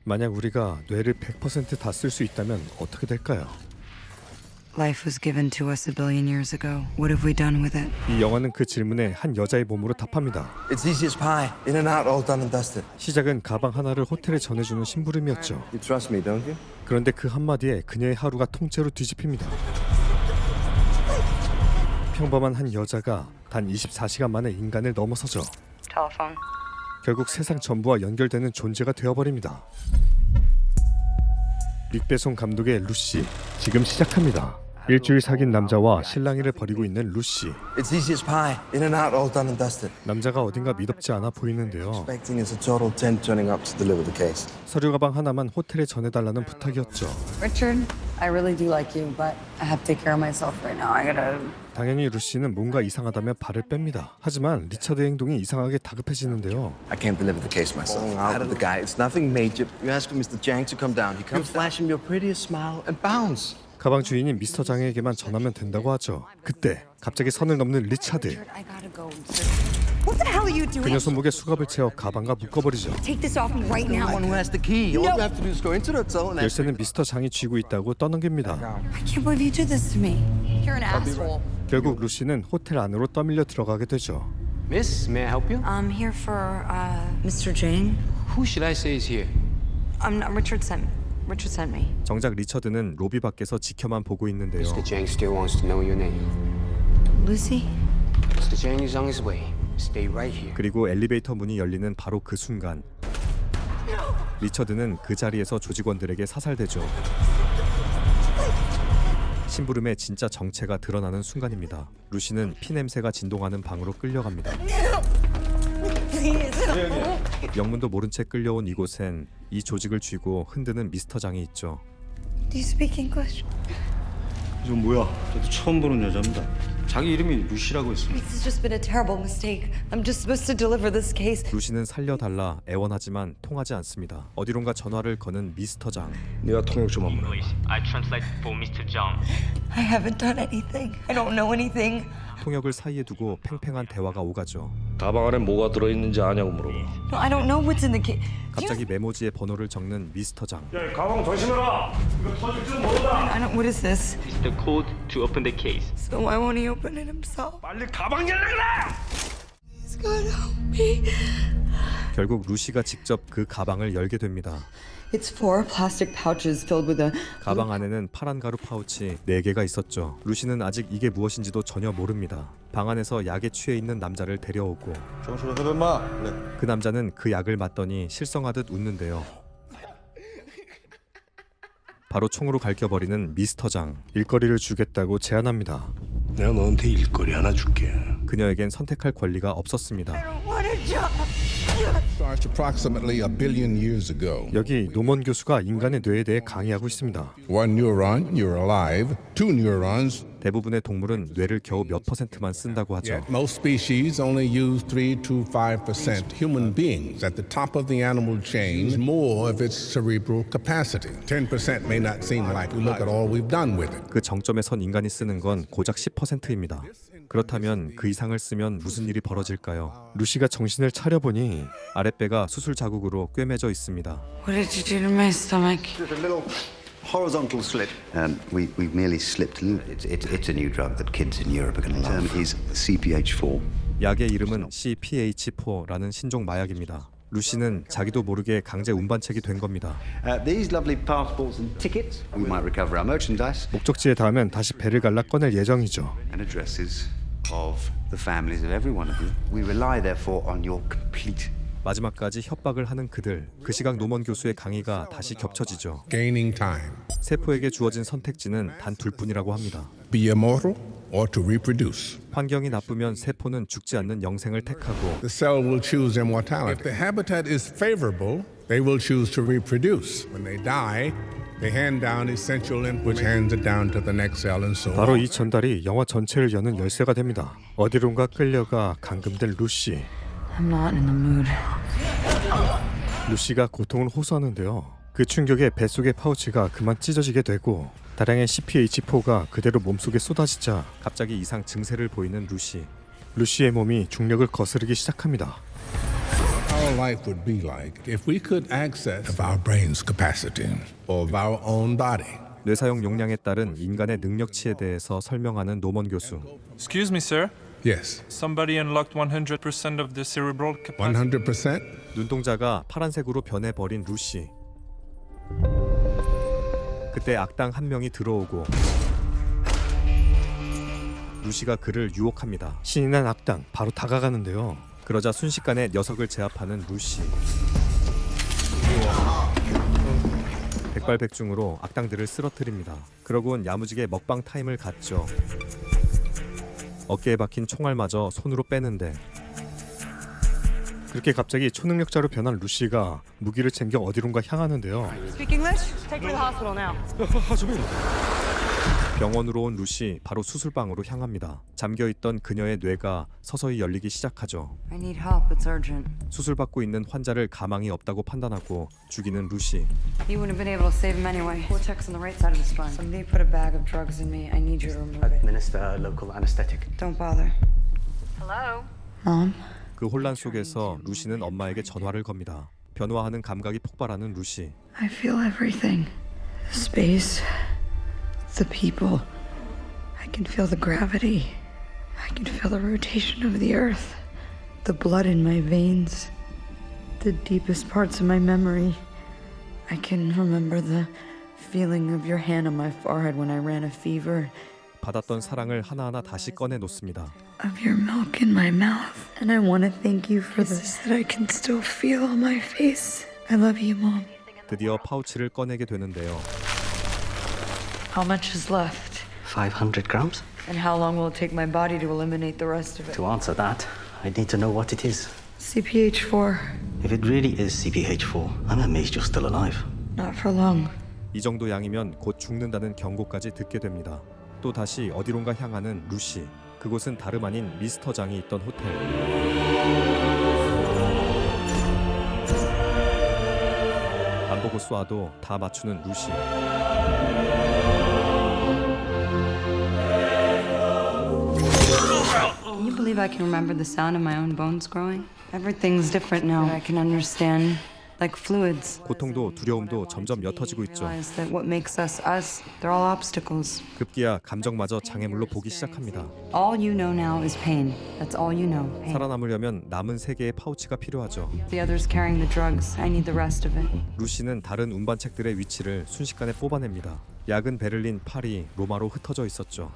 만약 우리가 뇌를 100% 다 쓸 수 있다면 어떻게 될까요? Life was given to us a billion years ago. What have we done with it? 이 영화는 그 질문에 한 여자의 몸으로 답합니다. It's easy as pie. In and out, all done and dusted. 시작은 가방 하나를 호텔에 전해주는 심부름이었죠. You trust me, don't you? 그런데 그 한마디에 그녀의 하루가 통째로 뒤집힙니다. 평범한 한 여자가 단 24시간 만에 인간을 넘어서죠. Telephone. 결국 세상 전부와 연결되는 존재가 되어버립니다. 릭배송 감독의 루시, 지금 시작합니다. 일주일 사귄 남자와 실랑이를 벌이고 있는 루시. It's easy as pie. In and out, all done and dusted. 남자가 어딘가 미덥지 않아 보이는데요. Expecting is a total 10 turning up to deliver the case. 서류 가방 하나만 호텔에 전해달라는 부탁이었죠. Richard, I really do like you, but I have to take care of myself right now. I gotta. 당연히 루시는 뭔가 이상하다며 발을 뺍니다. 하지만 리처드의 행동이 이상하게 다급해지는데요. I can't deliver the case myself. Out of the guy. It's nothing major. You ask for Mr. Jang to come down. He comes, flash him your prettiest smile, and bounce. 가방 주인인 미스터 장에게만 전하면 된다고 하죠. 그때 갑자기 선을 넘는 리차드. I gotta go. What the hell are you doing? 그녀 손목에 수갑을 채워 가방과 묶어버리죠. Take this off me right now. One who has the key. All you have to do is go into the zone. 열쇠는 미스터 장이 쥐고 있다고 떠넘깁니다. I can't believe you did this to me. You're an asshole. 결국 루시는 호텔 안으로 떠밀려 들어가게 되죠. Miss, may I help you? I'm here for Mr. Jang. Who should I say is here? Richard sent me. 정작 리처드는 로비 밖에서 지켜만 보고 있는데요. Mr. Jang still wants to know your name. Lucy? Mr. Jang is on his way. Stay right here. 그리고 엘리베이터 문이 열리는 바로 그 순간 리처드는 그 자리에서 조직원들에게 사살되죠. 심부름의 진짜 정체가 드러나는 순간입니다. 루시는 피 냄새가 진동하는 방으로 끌려갑니다. 영문도 모른 채 끌려온 이곳엔 이 조직을 쥐고 흔드는 미스터 장이 있죠. Do you speak English? 이건 뭐야? 저도 처음 보는 여자입니다. 자기 이름이 루시라고 했습니다. This has just been a terrible mistake. I'm just supposed to deliver this case. 루시는 살려달라 애원하지만 통하지 않습니다. 어디론가 전화를 거는 미스터 장. 네가 통역 좀 한번 해봐. I translate for Mr. Zhang. I haven't done anything. I don't know anything. 통역을 사이에 두고 팽팽한 대화가 오가죠. 가방 안에 뭐가 들어있는지 아냐고 물어봐. No, I don't know what's in the case. 갑자기 메모지에 번호를 적는 미스터 장. 야, 가방 조심해라. 이거 터질 줄 모르다. I don't. What is this? It's the code to open the case. So why won't he open it himself? 빨리 가방 열라 그래. He's gonna help me. 결국 루시가 직접 그 가방을 열게 됩니다. It's 4 plastic pouches filled with a. 가방 안에는 파란 가루 파우치 4개가 있었죠. 루시는 아직 이게 무엇인지도 전혀 모릅니다. 방 안에서 약에 취해 있는 남자를 데려오고 정신을 해봐. 네. 그 남자는 그 약을 맞더니 실성하듯 웃는데요. 바로 총으로 갈겨버리는 미스터 장. 일거리를 주겠다고 제안합니다. 내가 너한테 일거리 하나 줄게. 그녀에겐 선택할 권리가 없었습니다. What a job! Starts approximately a billion years ago. 여기 노먼 교수가 인간의 뇌에 대해 강의하고 있습니다. One neuron, you're alive. Two neurons, 대부분의 동물은 뇌를 겨우 몇 %만 쓴다고 하죠. yet most species only use 3 to 5%. Human beings at the top of the animal chain use more of its cerebral capacity. 10% may not seem like we look at all we've done with it. 그 정점에 선 인간이 쓰는 건 고작 10%입니다. 그렇다면 그 이상을 쓰면 무슨 일이 벌어질까요? 루시가 정신을 차려보니 아랫배가 수술 자국으로 꿰매져 있습니다. What did you do to my stomach? Just a little horizontal slit. We merely slipped a little. It's a new drug that kids in Europe are going to love. The term is CPH4. 약의 이름은 CPH4라는 신종 마약입니다. 루시는 자기도 모르게 강제 운반책이 된 겁니다. These lovely passports and tickets. We might recover our merchandise 목적지에 닿으면 다시 배를 갈라 꺼낼 예정이죠. and addresses of the families of every one of you. We rely therefore on your complete. 마지막까지 협박을 하는 그들. 그 시각 노먼 교수의 강의가 다시 겹쳐지죠. Gaining time. 세포에게 주어진 선택지는 단 둘뿐이라고 합니다. Be immortal or to reproduce. 환경이 나쁘면 세포는 죽지 않는 영생을 택하고 The cell will choose immortality. If the habitat is favorable, they will choose to reproduce. When they die, they hand down essential information, which hands it down to the next cell and so on. 바로 이 전달이 영화 전체를 여는 열쇠가 됩니다. 어디론가 끌려가 감금된 루시. I'm not in the mood. 루시가 고통을 호소하는데요. 그 충격에 뱃속의 파우치가 그만 찢어지게 되고 다량의 CPH4가 그대로 몸속에 쏟아지자 갑자기 이상 증세를 보이는 루시. 루시의 몸이 중력을 거스르기 시작합니다. How our life would be like if we could access of our brain's capacity or of our own body. 뇌사용 용량에 따른 인간의 능력치에 대해서 설명하는 노먼 교수. Excuse me, sir. Yes, Somebody unlocked 100% of the cerebral capacity. 100%? 눈동자가 파란색으로 변해버린 루시. 그때 악당 한 명이 들어오고 루시가 그를 유혹합니다. 신이 난 악당 바로 다가가는데요. 그러자 순식간에 녀석을 제압하는 루시. 백발백중으로 악당들을 쓰러뜨립니다. 그러곤 야무지게 먹방 타임을 갖죠. 어깨에 박힌 총알마저 손으로 빼는데 그렇게 갑자기 초능력자로 변한 루시가 무기를 챙겨 어디론가 향하는데요. Speak English? Take her to the hospital now. 병원으로 온 루시 바로 수술방으로 향합니다. 잠겨있던 그녀의 뇌가 서서히 열리기 시작하죠. I need help. It's urgent. 수술받고 있는 환자를 가망이 없다고 판단하고 죽이는 루시. You wouldn't have been able to save him anyway. Cortex on the right side of the spine. Somebody put a bag of drugs in me. I need you to remove it. Administer local anesthetic. Don't bother. Hello? Mom? 그 혼란 속에서 루시는 엄마에게 전화를 겁니다. 변화하는 감각이 폭발하는 루시. I feel everything. The space. The people. I can feel the gravity. I can feel the rotation of the earth. The blood in my veins. The deepest parts of my memory. I can remember the feeling of your hand on my forehead when I ran a fever. 받았던 사랑을 하나하나 다시 꺼내 놓습니다. Of your milk in my mouth. And I want to thank you for this that I can still feel on my face. I love you, Mom. 드디어 파우치를 꺼내게 되는데요. How much is left? 500 grams? And how long will it take my body to eliminate the rest of it? To answer that, I need to know what it is. CPH4. If it really is CPH4, I'm amazed you're still alive. Not for long. 이 정도 양이면 곧 죽는다는 경고까지 듣게 됩니다. 또 다시 어디론가 향하는 루시. 그곳은 다름 아닌 미스터 장이 있던 호텔. 안 보고 쏴도 다 맞추는 루시. Can you believe I can remember the sound of my own bones growing? Everything's different now. I can understand, like fluids. 고통도 두려움도 점점 옅어지고 I 있죠. realize that what makes us us, they're all obstacles. 급기야 감정마저 장애물로 보기 시작합니다. All you know now is pain. That's all you know. Pain. 살아남으려면 남은 3개의 파우치가 필요하죠. The others carrying the drugs. I need the rest of it. 루시는 다른 운반책들의 위치를 순식간에 뽑아냅니다. 약은 베를린, 파리, 로마로 흩어져 있었죠.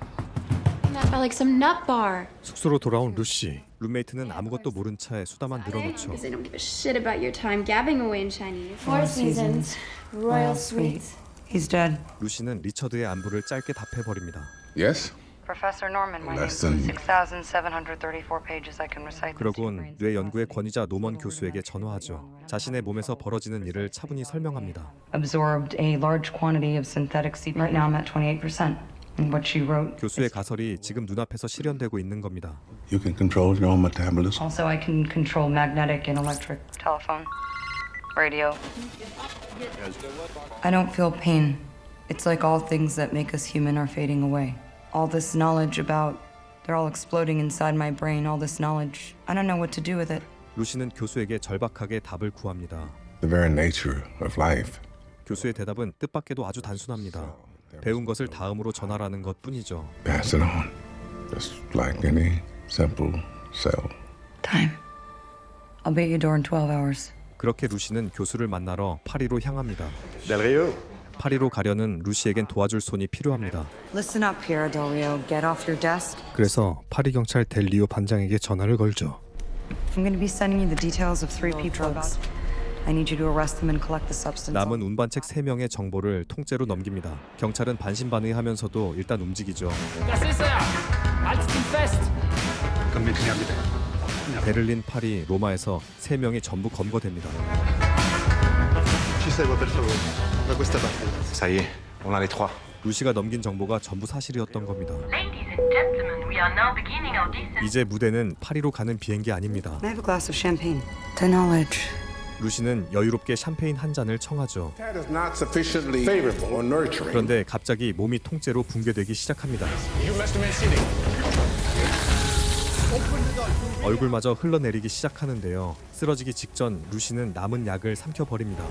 That felt like some nut bar. 숙소로 돌아온 루시. 룸메이트는 아무것도 모른 차에 수다만 늘어놓죠. Because they don't give a shit about your time gabbing away in Chinese. Four Seasons, Royal Suites. He's dead. 루시는 리처드의 안부를 짧게 답해버립니다. Yes? Professor Norman, my Less name. than- 6,734 pages. I can recite. 그러곤 뇌 연구의 권위자 노먼 교수에게 전화하죠. 자신의 몸에서 벌어지는 일을 차분히 설명합니다. Absorbed a large quantity of synthetic CP. Right now I'm at 28%. And what she wrote. 교수의 가설이 지금 눈앞에서 실현되고 있는 겁니다. You can control your own metabolism. Also, I can control magnetic and electric. Telephone. Radio. I don't feel pain. It's like all things that make us human are fading away. All this knowledge about, they're all exploding inside my brain. All this knowledge. I don't know what to do with it. 루시는 교수에게 절박하게 답을 구합니다. The very nature of life. 교수의 대답은 뜻밖에도 아주 단순합니다. 배운 것을 다음으로 전하라는 것뿐이죠. Pass it on. Just like any simple cell. Time. I'll be at your door in 12 hours. 그렇게 루시는 교수를 만나러 파리로 향합니다. Del Rio. 파리로 가려는 루시에겐 도와줄 손이 필요합니다. Listen up, Piero Del Rio. Get off your desk. 그래서 파리 경찰 델리오 반장에게 전화를 걸죠. I'm going to be sending you the details of 3 people. I need you to arrest them and collect the substance. 남은 운반책 3명의 정보를 통째로 넘깁니다. 경찰은 반신반의하면서도 일단 움직이죠. 베를린, 파리, 로마에서 3명이 전부 검거됩니다. Ça y est, on a les trois. 루시가 넘긴 정보가 전부 사실이었던 겁니다. 이제 무대는 파리로 가는 비행기 아닙니다. I have a glass of champagne. The knowledge. 루시는 여유롭게 샴페인 한 잔을 청하죠. That is not sufficiently favorable or nurturing. 그런데 갑자기 몸이 통째로 붕괴되기 시작합니다. 얼굴마저 흘러내리기 시작하는데요. 쓰러지기 직전 루시는 남은 약을 삼켜버립니다.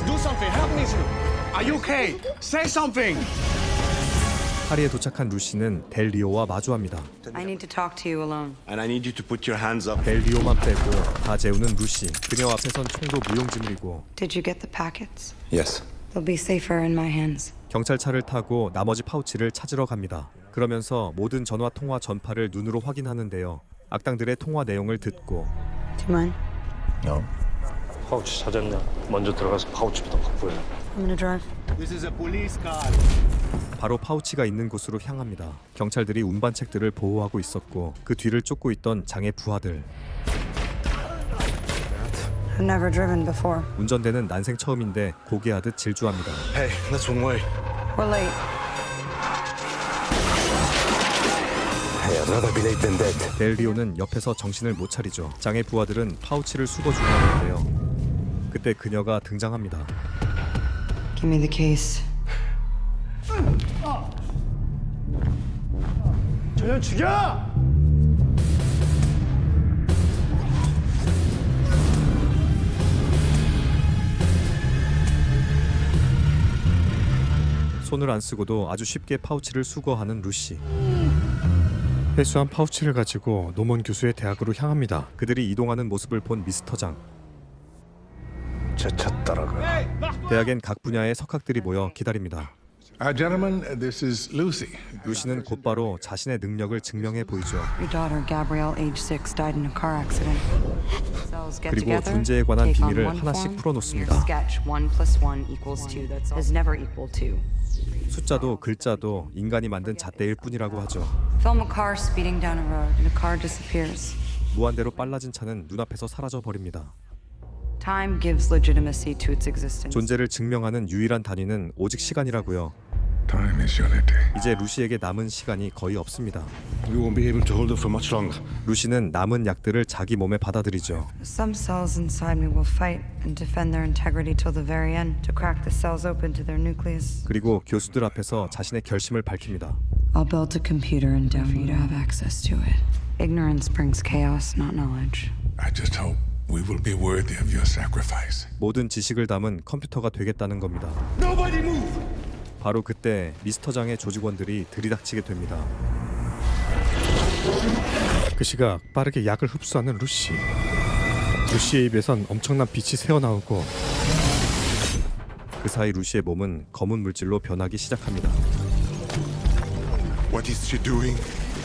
Do something. Help me. Are you okay? Say something. 파리에 도착한 루시는 델 리오와 마주합니다. I need to talk to you alone. And I need you to put your hands up. 델 리오만 빼고 다 재우는 루시. 그녀 앞에선 총도 무용지물이고 Did you get the packets? Yes. They'll be safer in my hands. 경찰차를 타고 나머지 파우치를 찾으러 갑니다. 그러면서 모든 전화 통화 전파를 눈으로 확인하는데요. 악당들의 통화 내용을 듣고 Do you mind? No. 파우치 찾았냐? 먼저 들어가서 파우치부터 확보해. I'm gonna drive. This is a police car. 바로 파우치가 있는 곳으로 향합니다. 경찰들이 운반책들을 보호하고 있었고 그 뒤를 쫓고 있던 장의 부하들. I've never driven before. 운전대는 난생 처음인데 고개하듯 질주합니다. Hey, that's one way. We're late. Hey, I'd rather be late than dead. 델 리오는 옆에서 정신을 못 차리죠. 장의 부하들은 파우치를 수거 중이었는데요. 그때 그녀가 등장합니다. Give me the case. 저년 죽여! 손을 안 쓰고도 아주 쉽게 파우치를 수거하는 루시. 회수한 파우치를 가지고 노먼 교수의 대학으로 향합니다. 그들이 이동하는 모습을 본 미스터 장. 제 차 따라가. 대학엔 각 분야의 석학들이 모여 기다립니다. Gentlemen, this is Lucy. 루시는 곧바로 자신의 능력을 증명해 보이죠. Your daughter, Gabrielle, age 6, died in a car accident. Cells get 그리고 together, 존재에 관한 take on 비밀을 one 하나씩 form, 풀어놓습니다. your sketch 1 + 1 = 2. Is never equal 2. 숫자도 글자도 인간이 만든 잣대일 뿐이라고 하죠. Film a car speeding down a road and a car disappears. 무한대로 빨라진 차는 눈앞에서 사라져 버립니다. Time gives legitimacy to its existence. 존재를 증명하는 유일한 단위는 오직 시간이라고요. Time is unity. 이제 루시에게 남은 시간이 거의 없습니다. We won't be able to hold it for much longer. 루시는 남은 약들을 자기 몸에 받아들이죠. Some cells inside me will fight and defend their integrity till the very end to crack the cells open to their nucleus. 그리고 교수들 앞에서 자신의 결심을 밝힙니다. I'll build a computer and down for you to have access to it. Ignorance brings chaos, not knowledge. I just hope we will be worthy of your sacrifice. 모든 지식을 담은 컴퓨터가 되겠다는 겁니다. Nobody move! 바로 그때 미스터 장의 조직원들이 들이닥치게 됩니다. 그 시각 빠르게 약을 흡수하는 루시. 루시의 입에선 엄청난 빛이 새어나오고 그 사이 루시의 몸은 검은 물질로 변하기 시작합니다. What is she doing?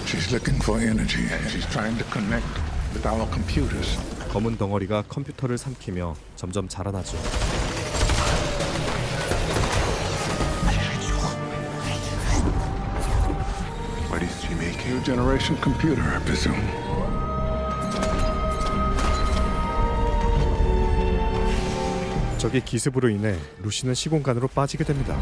She's looking for energy. She's trying to connect with our computers. 검은 덩어리가 컴퓨터를 삼키며 점점 자라나죠. What is she making? New generation computer, I presume. 적의 기습으로 인해 루시는 시공간으로 빠지게 됩니다.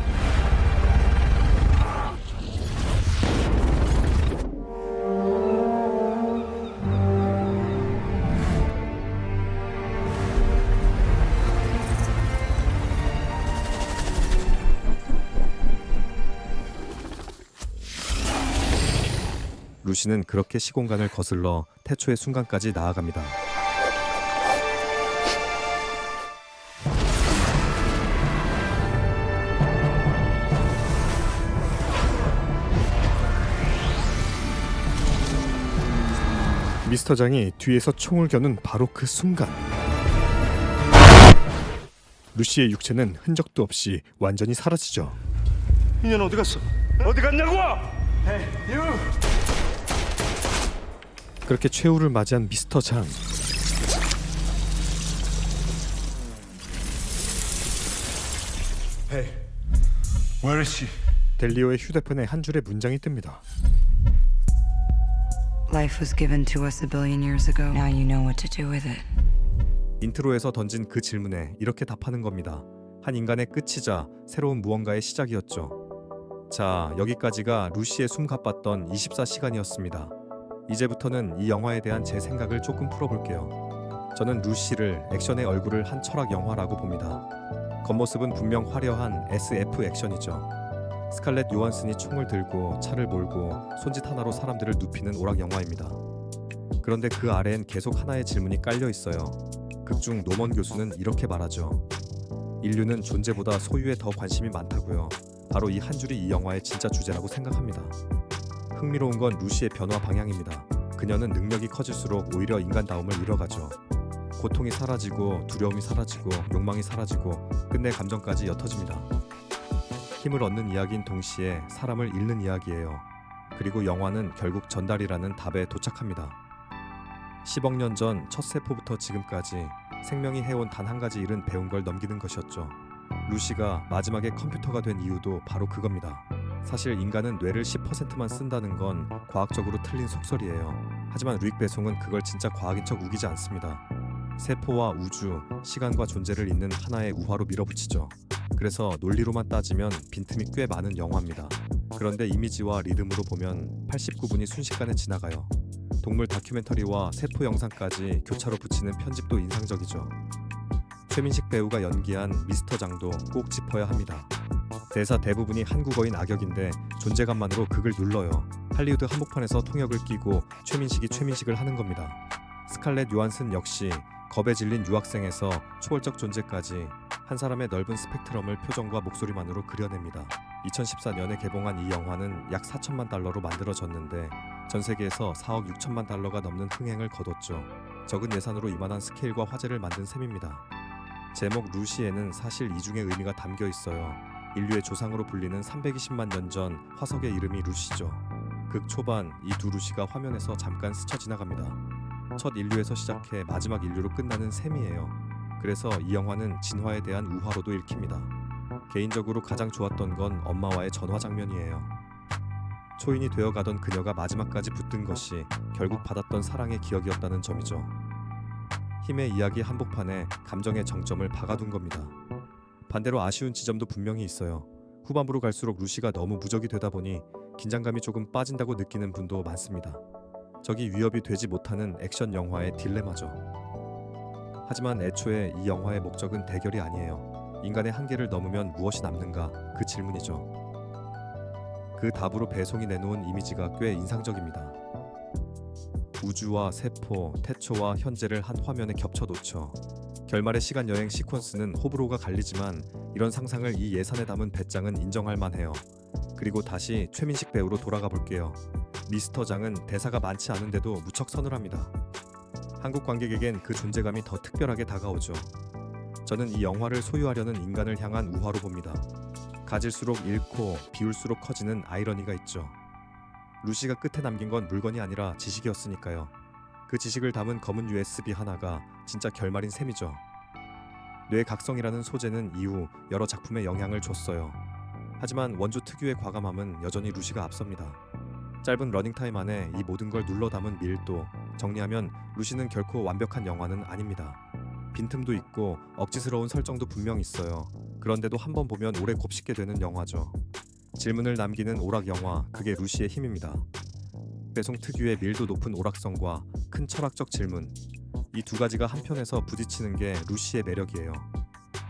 루시는 그렇게 시공간을 거슬러 태초의 순간까지 나아갑니다. 미스터 장이 뒤에서 총을 겨눈 바로 그 순간 루시의 육체는 흔적도 없이 완전히 사라지죠. 이년 어디 갔어? 어디 갔냐고! 그렇게 최후를 맞이한 미스터 장. Hey, where is she? 델리오의 휴대폰에 한 줄의 문장이 뜹니다. Life was given to us a billion years ago. Now you know what to do with it. 인트로에서 던진 그 질문에 이렇게 답하는 겁니다. 한 인간의 끝이자 새로운 무언가의 시작이었죠. 자, 여기까지가 루시의 숨 가빴던 24시간이었습니다. 이제부터는 이 영화에 대한 제 생각을 조금 풀어볼게요. 저는 루시를 액션의 얼굴을 한 철학 영화라고 봅니다. 겉모습은 분명 화려한 SF 액션이죠. 스칼렛 요한슨이 총을 들고 차를 몰고 손짓 하나로 사람들을 눕히는 오락 영화입니다. 그런데 그 아래엔 계속 하나의 질문이 깔려 있어요. 극중 노먼 교수는 이렇게 말하죠. 인류는 존재보다 소유에 더 관심이 많다고요. 바로 이 한 줄이 이 영화의 진짜 주제라고 생각합니다. 흥미로운 건 루시의 변화 방향입니다. 그녀는 능력이 커질수록 오히려 인간다움을 잃어가죠. 고통이 사라지고 두려움이 사라지고 욕망이 사라지고 끝내 감정까지 옅어집니다. 힘을 얻는 이야기인 동시에 사람을 잃는 이야기예요. 그리고 영화는 결국 전달이라는 답에 도착합니다. 10억 년 전 첫 세포부터 지금까지 생명이 해온 단 한 가지 일은 배운 걸 넘기는 것이었죠. 루시가 마지막에 컴퓨터가 된 이유도 바로 그겁니다. 사실 인간은 뇌를 10%만 쓴다는 건 과학적으로 틀린 속설이에요. 하지만 루익 베송은 그걸 진짜 과학인 척 우기지 않습니다. 세포와 우주, 시간과 존재를 잇는 하나의 우화로 밀어붙이죠. 그래서 논리로만 따지면 빈틈이 꽤 많은 영화입니다. 그런데 이미지와 리듬으로 보면 89분이 순식간에 지나가요. 동물 다큐멘터리와 세포 영상까지 교차로 붙이는 편집도 인상적이죠. 최민식 배우가 연기한 미스터 장도 꼭 짚어야 합니다. 대사 대부분이 한국어인 악역인데 존재감만으로 극을 눌러요. 할리우드 한복판에서 통역을 끼고 최민식이 최민식을 하는 겁니다. 스칼렛 요한슨 역시 겁에 질린 유학생에서 초월적 존재까지 한 사람의 넓은 스펙트럼을 표정과 목소리만으로 그려냅니다. 2014년에 개봉한 이 영화는 약 4천만 달러로 만들어졌는데 전 세계에서 4억 6천만 달러가 넘는 흥행을 거뒀죠. 적은 예산으로 이만한 스케일과 화제를 만든 셈입니다. 제목 루시에는 사실 이중의 의미가 담겨 있어요. 인류의 조상으로 불리는 320만 년 전 화석의 이름이 루시죠. 극 초반 이 두 루시가 화면에서 잠깐 스쳐 지나갑니다. 첫 인류에서 시작해 마지막 인류로 끝나는 셈이에요. 그래서 이 영화는 진화에 대한 우화로도 읽힙니다. 개인적으로 가장 좋았던 건 엄마와의 전화 장면이에요. 초인이 되어가던 그녀가 마지막까지 붙든 것이 결국 받았던 사랑의 기억이었다는 점이죠. 힘의 이야기 한복판에 감정의 정점을 박아둔 겁니다. 반대로 아쉬운 지점도 분명히 있어요. 후반부로 갈수록 루시가 너무 무적이 되다 보니 긴장감이 조금 빠진다고 느끼는 분도 많습니다. 적이 위협이 되지 못하는 액션 영화의 딜레마죠. 하지만 애초에 이 영화의 목적은 대결이 아니에요. 인간의 한계를 넘으면 무엇이 남는가? 그 질문이죠. 그 답으로 배송이 내놓은 이미지가 꽤 인상적입니다. 우주와 세포, 태초와 현재를 한 화면에 겹쳐놓죠. 결말의 시간여행 시퀀스는 호불호가 갈리지만 이런 상상을 이 예산에 담은 배짱은 인정할 만해요. 그리고 다시 최민식 배우로 돌아가 볼게요. 미스터 장은 대사가 많지 않은데도 무척 서늘합니다. 한국 관객에겐 그 존재감이 더 특별하게 다가오죠. 저는 이 영화를 소유하려는 인간을 향한 우화로 봅니다. 가질수록 잃고 비울수록 커지는 아이러니가 있죠. 루시가 끝에 남긴 건 물건이 아니라 지식이었으니까요. 그 지식을 담은 검은 USB 하나가 진짜 결말인 셈이죠. 뇌각성이라는 소재는 이후 여러 작품에 영향을 줬어요. 하지만 원조 특유의 과감함은 여전히 루시가 앞섭니다. 짧은 러닝타임 안에 이 모든 걸 눌러 담은 밀도, 정리하면 루시는 결코 완벽한 영화는 아닙니다. 빈틈도 있고 억지스러운 설정도 분명 있어요. 그런데도 한 번 보면 오래 곱씹게 되는 영화죠. 질문을 남기는 오락 영화, 그게 루시의 힘입니다. 배송 특유의 밀도 높은 오락성과 큰 철학적 질문, 이 두 가지가 한 편에서 부딪히는 게 루시의 매력이에요.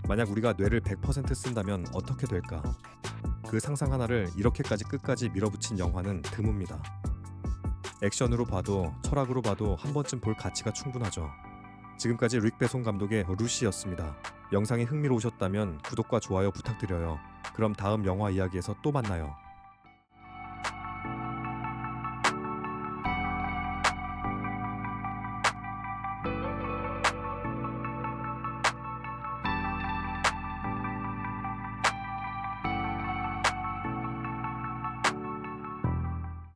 만약 우리가 뇌를 100% 쓴다면 어떻게 될까? 그 상상 하나를 이렇게까지 끝까지 밀어붙인 영화는 드뭅니다. 액션으로 봐도 철학으로 봐도 한 번쯤 볼 가치가 충분하죠. 지금까지 루익 베송 감독의 루시였습니다. 영상이 흥미로우셨다면 구독과 좋아요 부탁드려요. 그럼 다음 영화 이야기에서 또 만나요.